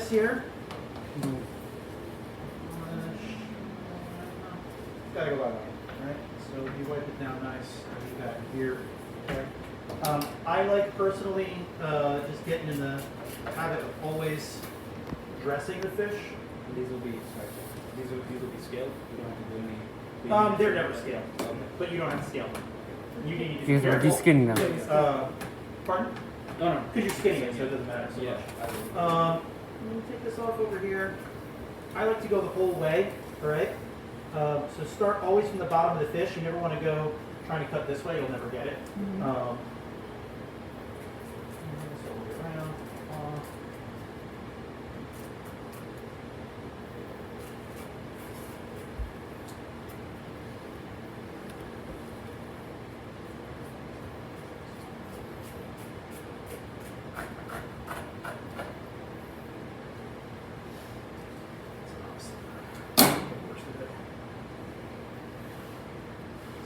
this here. Gotta go by way, right? So you wipe it down nice. You got it here. Okay. I like personally just getting in the habit of always dressing the fish. These will be scaled. You don't have to do any. They're never scaled, but you don't have to scale them. You need to be Because we're careful. de-skinning them. Pardon? No. Because you're skinning it, so it doesn't matter so Yeah. much. Let me take this off over here. I like to go the whole way, all right? So start always from the bottom of the fish. You never want to go trying to cut this way. You'll never get it. So we'll go around.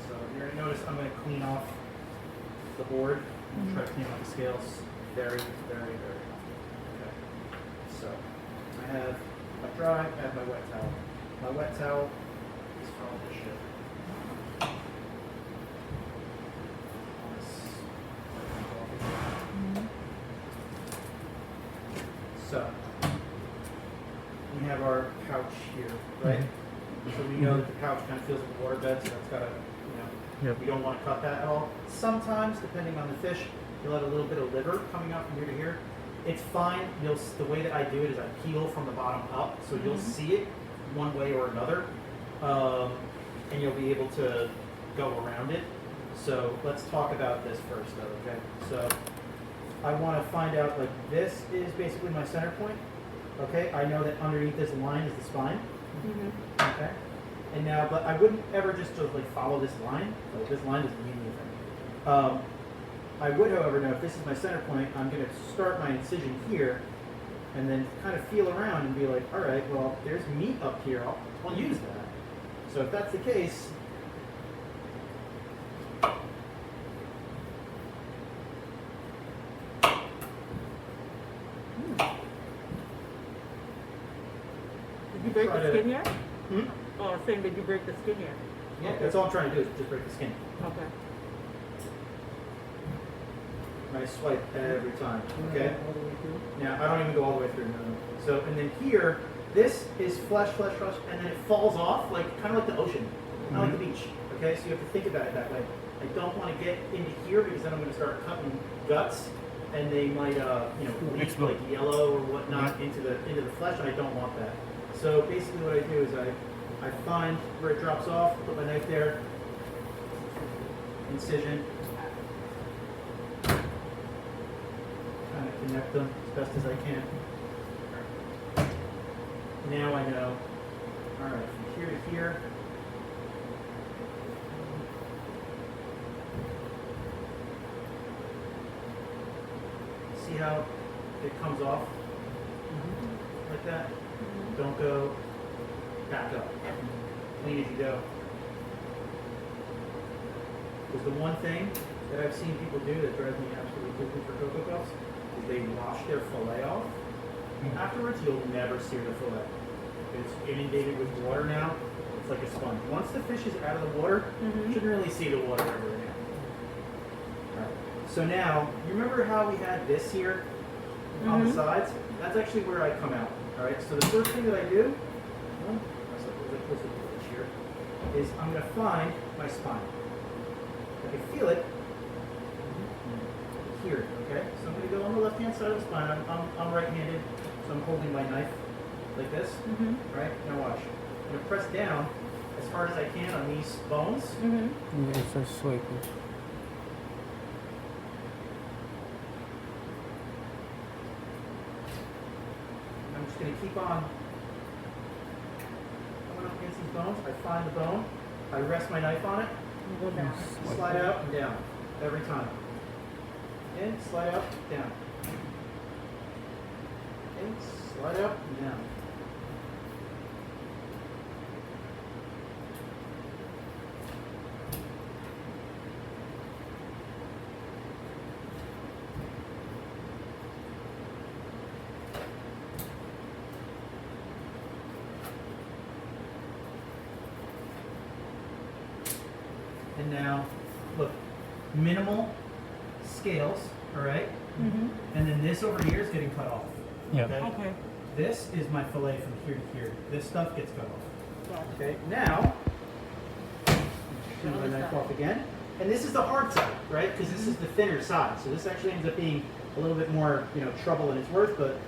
So you're going to notice I'm going to clean off the board and try to clean off the scales very, very, very often. Okay. So I have my dry, I have my wet towel. My wet towel is for all this shit. So we have our pouch here, right? So we know that the pouch kind of feels like a water bed, so that's got to, we don't want to cut that at all. Sometimes, depending on the fish, you'll have a little bit of liver coming out from here to here. It's fine. The way that I do it is I peel from the bottom up, so you'll see it one way or another, and you'll be able to go around it. So let's talk about this first, though. Okay. So I want to find out, like, this is basically my center point. Okay. I know that underneath this line is the spine. Okay. And now, but I wouldn't ever just sort of like follow this line. Like this line doesn't mean anything. I would, however, know if this is my center point, I'm going to start my incision here, and then kind of feel around and be like, all right, well, there's meat up here. I'll use that. So if that's the case, Did you break Try the to- skin here? hmm? Oh, I was saying, did you break the skin here? Yeah, that's all I'm trying to do is just break the skin. Okay. Nice swipe every time. Okay. Now I don't even go all the way through. No. So and then here, this is flesh, and then it falls off like kind of like the ocean, not like the beach. Okay, so you have to think about it that way. I don't want to get into here because then I'm going to start cutting guts, and they might leak like yellow or whatnot into the flesh, and I don't want that. So basically, what I do is I find where it drops off, put my knife there, incision. Kind of connect them as best as I can. Now I know, all right, from here to here, see how it comes off like that? Don't go back up. Clean as you go. Because the one thing that I've seen people do that drives me absolutely cuckoo for Cocoa Puffs is they wash their fillet off. Afterwards, you'll never sear the fillet. It's inundated with water now. It's like a sponge. Once the fish is out of the water, you shouldn't really see the water ever again. All right. So now, you remember how we had this here on the sides? That's actually where I come out. All right. So the first thing that I do, here, is I'm going to find my spine. I can feel it here. Okay. So I'm going to go on the left-hand side of the spine. I'm right-handed, so I'm holding my knife like this. Right. Now watch. I'm going to press down as hard as I can on these bones. Yeah, it's so sweet. I'm just going to keep on going up against these bones. I find the bone. I rest my knife on it. You go down. Slide out and down every time. In, slide up, down. In, slide up and down. And now, look, minimal scales, all right? Mm-hmm. And then this over here is getting cut off. Yeah. Okay. This is my fillet from here to here. This stuff gets cut off. Gotcha. Okay, now, turn my knife off again. And this is the hard side, right? Because this is the thinner side. So this actually ends up being a little bit more, trouble than it's worth, but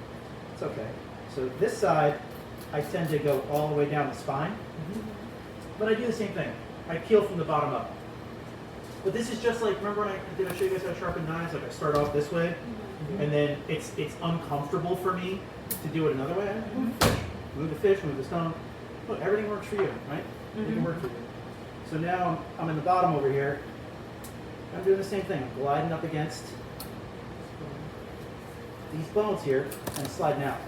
it's okay. So this side, I tend to go all the way down the spine. But I do the same thing. I peel from the bottom up. But this is just like, remember when did I show you guys how to sharpen knives? Like I start off this way, and then it's uncomfortable for me to do it another way. I move the fish, move the stone. Look, everything works for you, right? Everything works for you. So now I'm in the bottom over here. I'm doing the same thing. I'm gliding up against these bones here and sliding out.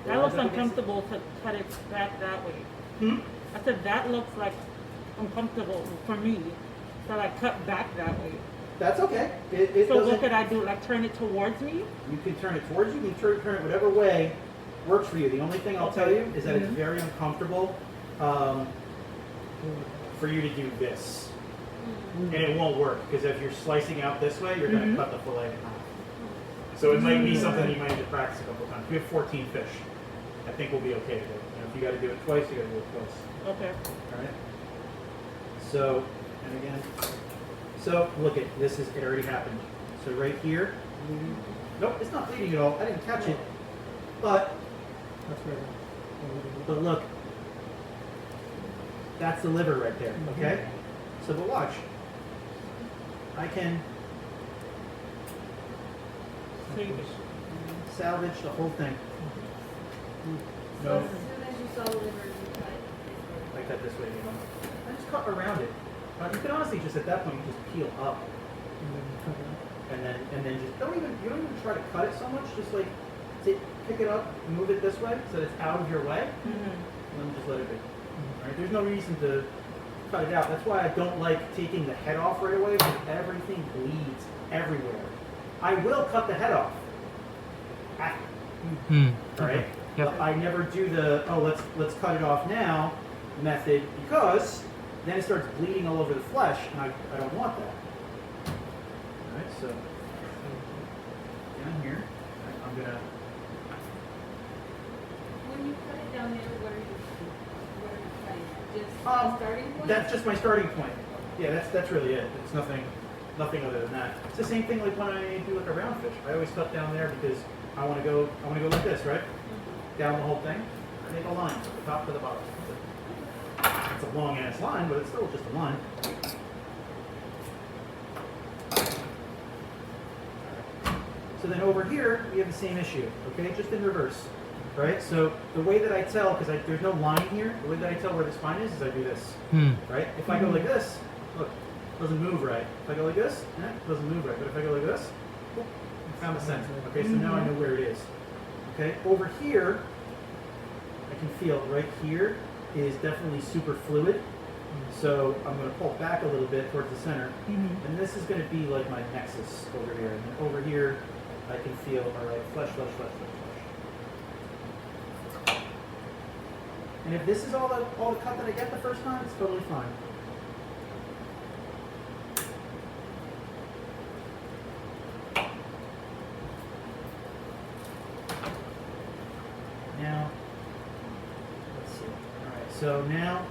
That looks uncomfortable to cut it back that way. Hmm? I said that looks like uncomfortable for me, so I cut back that way. That's okay. It So doesn't. what could I do? Like turn it towards me? You can turn it towards you. You can turn it whatever way works for you. The only thing I'll tell you is that it's very uncomfortable for you to do this. And it won't work because if you're slicing out this way, you're going to cut the fillet in half. So it might be something you might need to practice a couple times. We have 14 fish. I think we'll be okay with it. If you got to do it twice, you got to do it twice. Okay. All right. So, and again, so look at this is it already happened. So right here, nope, it's not bleeding at all. I didn't catch it, but look, that's the liver right there. Okay. So, but watch. I can So you salvage the whole thing. So No, as soon as you saw the liver, you cut it. I cut this way. I just cut around it. You can honestly just at that point you just peel up, and then just you don't even try to cut it so much. Just like pick it up, move it this way so that it's out of your way, and then just let it be. Right? There's no reason to cut it out. That's why I don't like taking the head off right away because everything bleeds everywhere. I will cut the head off after. Right? Yep. I never do the let's cut it off now method because then it starts bleeding all over the flesh, and I don't want that. All right, so down here, I'm gonna. When you cut it down there, what are you cutting at? Just Um, the starting point? That's just my starting point. Yeah, that's really it. It's nothing other than that. It's the same thing like when I do like a round fish. I always cut down there because I want to go like this, right? Down the whole thing. I make a line from the top to the bottom. It's a long ass line, but it's still just a line. So then over here, we have the same issue, okay? Just in reverse, right? So the way that I tell, because there's no line here, the way that I tell where the spine is I do this, right? If I go like this, look, it doesn't move right. If I go like this, it doesn't move right. But if I go like this, whoop, I found the center. Okay, so now I know where it is. Okay, over here, I can feel right here is definitely super fluid. So I'm going to pull back a little bit towards the center. And this is going to be like my nexus over here. And then over here, I can feel, all right, flesh, flesh, flesh, flesh, flesh. And if this is all the cut that I get the first time, it's totally fine. Now, let's see. All right, so now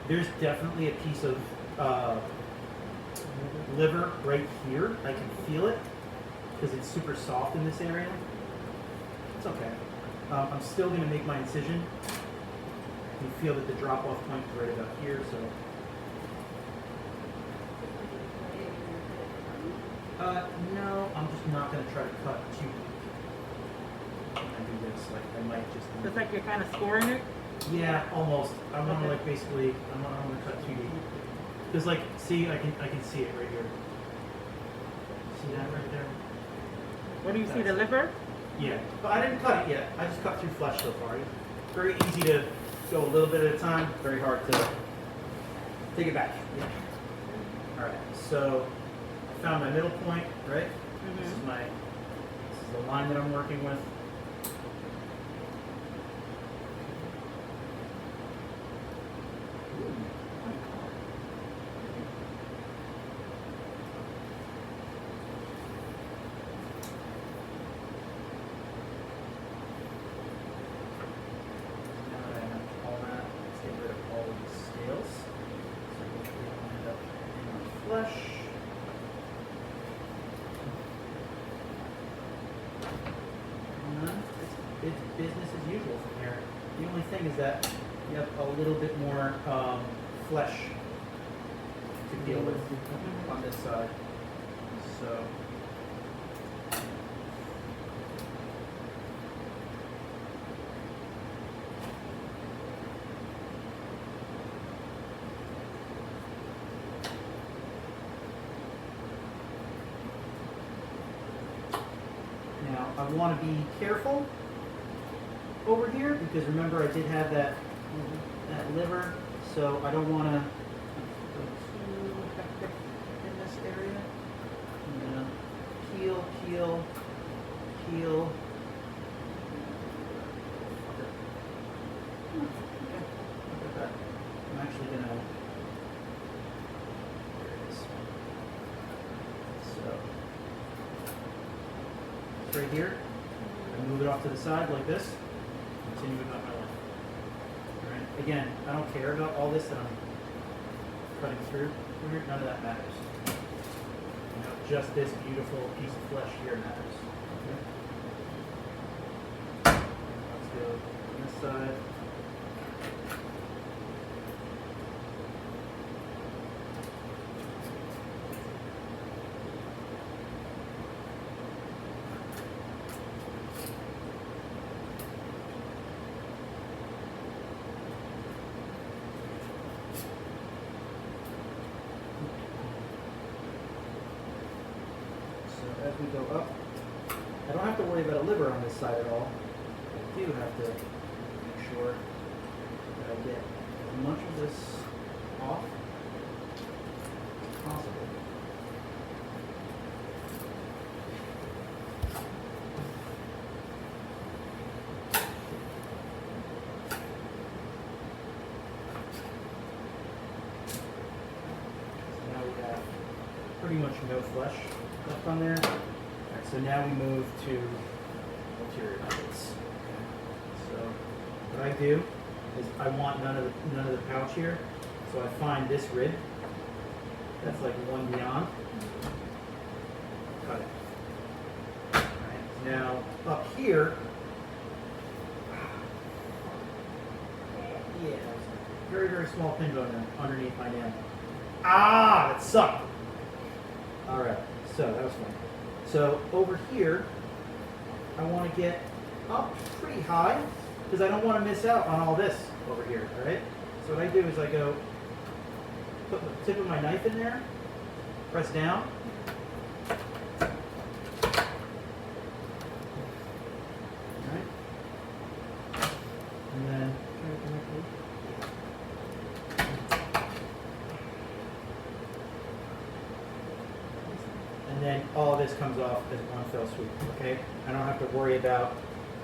there's definitely a piece of liver right here. I can feel it because it's super soft in this area. It's okay. I'm still going to make my incision. You feel that the drop-off point is right about here, so. No, I'm just not going to try to cut too deep. When I do this, like I might just. It's like you're kind of scoring it. Yeah, almost. I want to Okay. like basically. I want to cut too deep. Cause like, see, I can see it right here. See that right there? What do you see, the liver? Yeah, but I didn't cut it yet. I just cut through flesh so far. Very easy to go a little bit at a time. Very hard to take it back. Yeah. All right. So I found my middle point. Right. This is the line that I'm working with. it's business as usual from here. The only thing is that you have a little bit more flesh to deal with on this side. So. Now, I want to be careful over here because remember I did have that liver, so I don't want to go too hectic in this area. Peel. Okay, look at that. I'm actually gonna. There it is. So. Right here, I move it off to the side like this, continue about my life. All right. Again, I don't care about all this that I'm cutting through here, none of that matters. You know, just this beautiful piece of flesh here matters. Okay. Let's go on this side. As we go up, I don't have to worry about a liver on this side at all. I do have to make sure that I get as much of this off as possible. So now we have pretty much no flesh left on there. Alright, so now we move to ulterior methods. Okay. So what I do is I want none of the pouch here. So I find this rib that's like one beyond. Cut it. Alright, now up here, yeah, very, very small pinch on there underneath my nail. Ah, that sucked. Alright. So that was fun. So over here, I want to get up pretty high because I don't want to miss out on all this over here, all right? So what I do is I go, put the tip of my knife in there, press down. All right? And then, and then all of this comes off as one fell swoop, okay? I don't have to worry about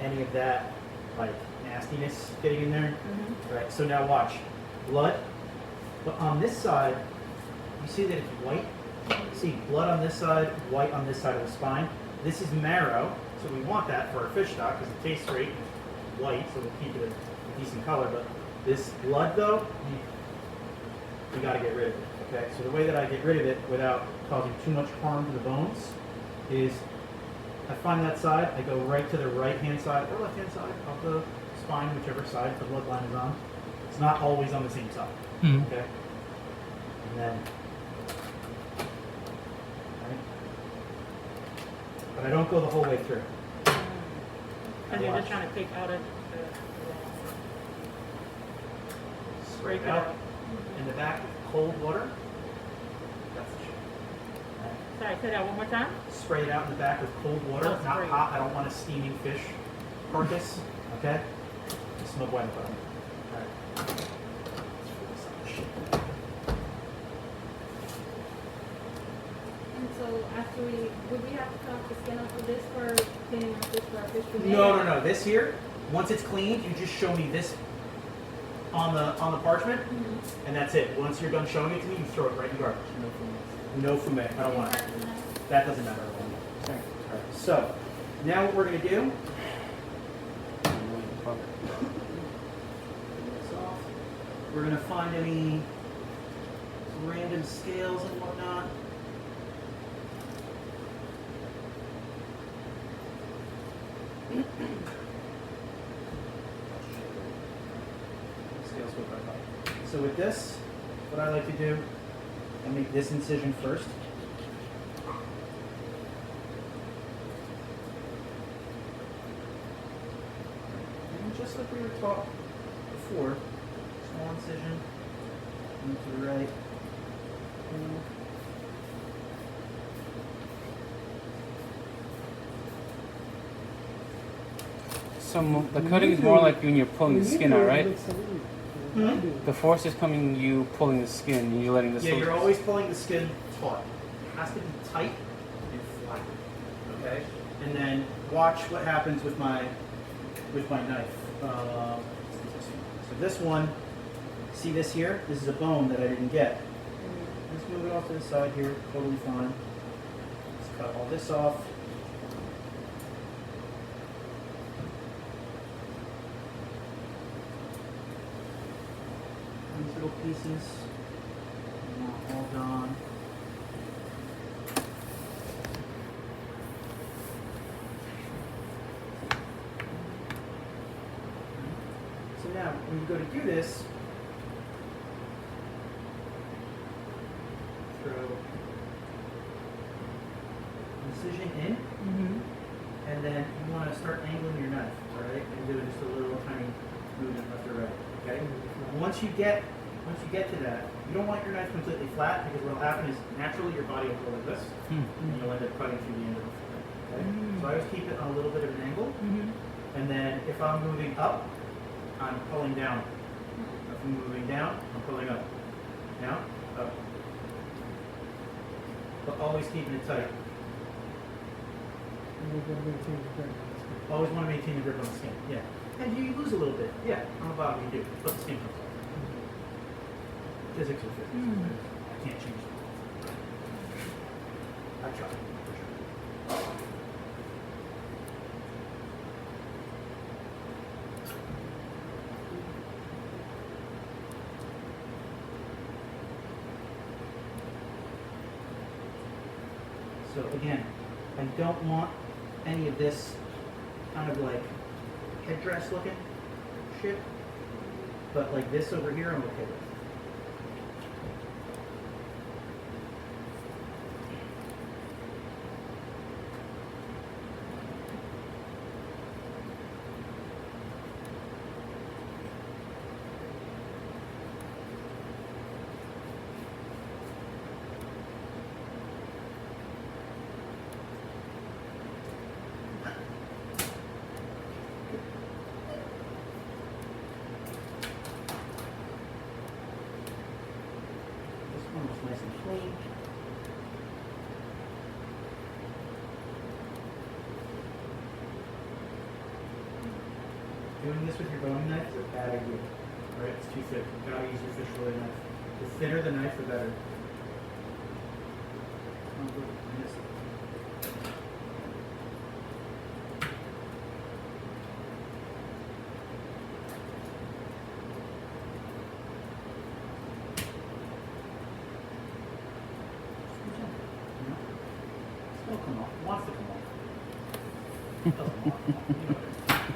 any of that, like, nastiness getting in there. Mm-hmm. Right, so now watch. Blood, but on this side, you see that it's white? See blood on this side, white on this side of the spine. This is marrow, so we want that for our fish stock because it tastes great, white, so we'll keep it a decent color. But this blood, though, we got to get rid of it. Okay, so the way that I get rid of it without causing too much harm to the bones is I find that side, I go right to the right-hand side or left-hand side of the spine, whichever side the bloodline is on. It's not always on the same side. Mm. Okay, and then, right? But I don't go the whole way through. And you're just trying to take out it. Spray it out in the back with cold water. That's the shit. Right? Sorry, say that one more time. Spray it out in the back with cold water, Oh, not spray. hot. I don't want a steaming fish carcass. Okay? Just no bueno para mí. Alright. Let's figure this out. Shit. And so after would we have to cut off the skin off of this for cleaning our fish for our fish fillet? No. This here, once it's cleaned, you just show me this on the parchment, Mhm. and that's it. Once you're done showing it to me, you throw it right in the garbage. No fumet. I don't want it. That doesn't matter. Okay. All right. So now what we're gonna do. This off. We're gonna find any random scales and whatnot. So with this, what I like to do, I make this incision first. And just like we were taught before, small incision, move to the right. Pull. So the cutting is more like when you're pulling the skin out, right? Hmm? The force is coming you pulling the skin and you're letting the Yeah, you're always pulling the skin taut. It has to be tight and flat. Okay? And then watch what happens with my knife. So this one, see this here? This is a bone that I didn't get. Let's move it off to the side here, totally fine. Let's cut all this off. These little pieces, not all gone. So now, when you go to do this, throw incision in, and then you want to start angling your knife, right? And doing just a little tiny movement left or right. Okay. Once you get to that, you don't want your knife completely flat because what will happen is naturally your body will go like this, and you'll end up cutting through the end of the fillet. Okay. So I always keep it on a little bit of an angle, and then if I'm moving up, I'm pulling down. If I'm moving down, I'm pulling up. Down, up. But always keeping it tight. Always want to maintain the grip on the skin. Yeah. And you lose a little bit. Yeah. On the bottom you do. But the skin comes off. Physics are physics. I can't change it. I try. For sure. So again, I don't want any of this kind of like headdress looking shit, but like this over here I'm okay with. This one was nice and clean. Doing this with your boning knife is a bad idea. Alright, it's too thick. You've got to use your fish fillet knife. The thinner the knife, the better. Oh, good. I missed it. Still come off. Wants to come off. Doesn't want to come off. You know what I mean.